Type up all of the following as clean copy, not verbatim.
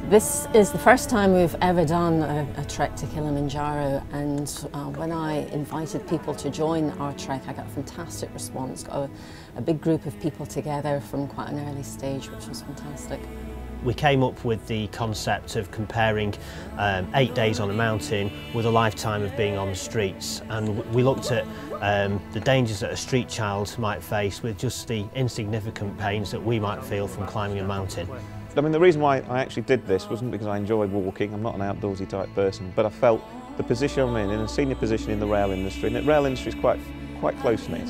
This is the first time we've ever done a trek to Kilimanjaro, and when I invited people to join our trek, I got a fantastic response. Got a big group of people together from quite an early stage, which was fantastic. We came up with the concept of comparing 8 days on a mountain with a lifetime of being on the streets, and we looked at the dangers that a street child might face with just the insignificant pains that we might feel from climbing a mountain. I mean, the reason why I actually did this wasn't because I enjoy walking. I'm not an outdoorsy type person, but I felt the position I'm in a senior position in the rail industry, and the rail industry is quite close-knit.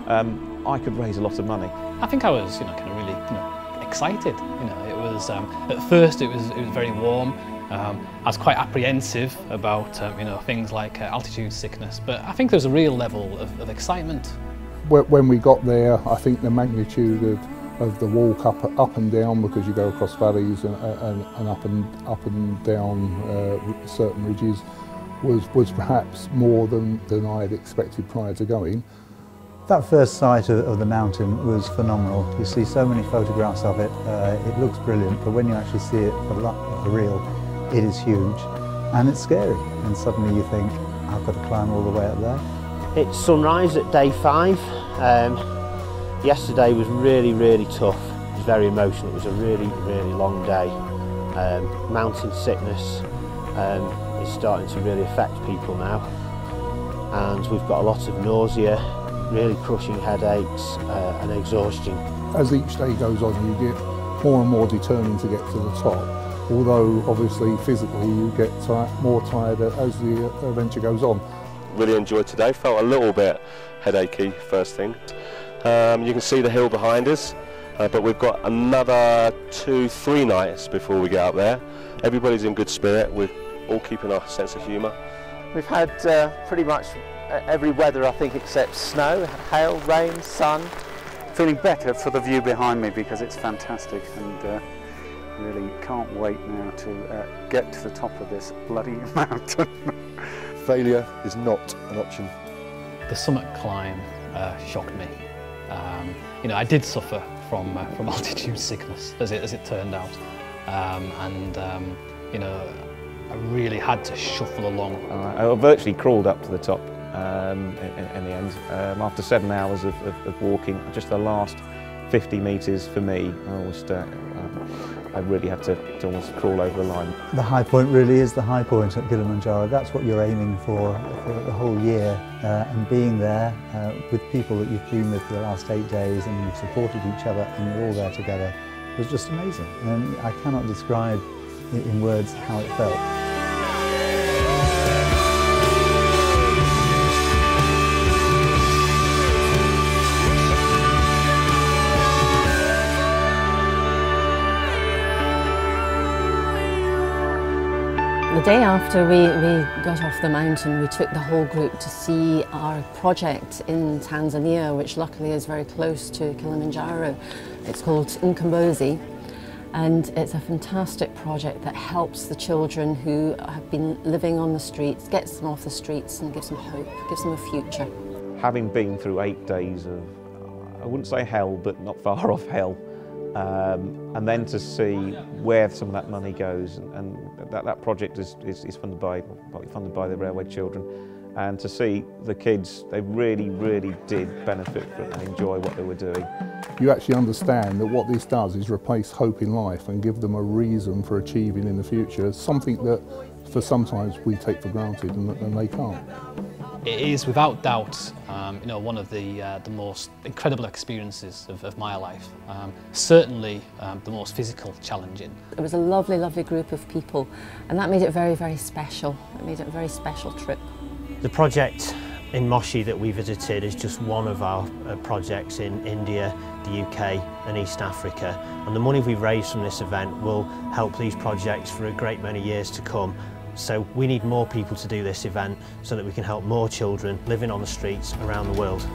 I could raise a lot of money. I think I was, kind of really, excited. It was at first it was very warm. I was quite apprehensive about things like altitude sickness, but I think there's a real level of excitement. When we got there, I think the magnitude of the walk up and down, because you go across valleys and up and down certain ridges, was perhaps more than I had expected prior to going. That first sight of the mountain was phenomenal. You see so many photographs of it, it looks brilliant, but when you actually see it for real, it is huge and it's scary, and suddenly you think, I've got to climb all the way up there. It's sunrise at day 5. Yesterday was really tough. It was very emotional. It was a really long day. Mountain sickness is starting to really affect people now, and we've got a lot of nausea, really crushing headaches and exhaustion. As each day goes on, you get more and more determined to get to the top, although obviously physically you get more tired as the adventure goes on. Really enjoyed today, felt a little bit headachy first thing. You can see the hill behind us, but we've got another 2-3 nights before we get up there. Everybody's in good spirit, we're all keeping our sense of humour. We've had pretty much every weather, I think, except snow, hail, rain, sun. Feeling better for the view behind me because it's fantastic, and really can't wait now to get to the top of this bloody mountain. Failure is not an option. The summit climb shocked me. I did suffer from altitude sickness, as it turned out, I really had to shuffle along. I virtually crawled up to the top in the end. After 7 hours of walking, just the last 50 metres for me, I really had to almost crawl over the line. The high point really is the high point at Kilimanjaro. That's what you're aiming for the whole year, and being there with people that you've been with for the last 8 days, and you've supported each other and you're all there together, was just amazing. And I cannot describe in words how it felt. The day after we got off the mountain, we took the whole group to see our project in Tanzania, which luckily is very close to Kilimanjaro. It's called Mkombozi, and it's a fantastic project that helps the children who have been living on the streets, gets them off the streets and gives them hope, gives them a future. Having been through 8 days of, I wouldn't say hell, but not far off hell, and then to see where some of that money goes, and that project is funded by the Railway Children, and to see the kids, they really did benefit from and enjoy what they were doing. You actually understand that what this does is replace hope in life and give them a reason for achieving in the future, something that for sometimes we take for granted and they can't. It is without doubt one of the most incredible experiences of my life. Certainly the most physical challenging. It was a lovely group of people, and that made it very special. It made it a very special trip. The project in Moshi that we visited is just one of our projects in India, the UK and East Africa, and the money we've raised from this event will help these projects for a great many years to come. So we need more people to do this event so that we can help more children living on the streets around the world.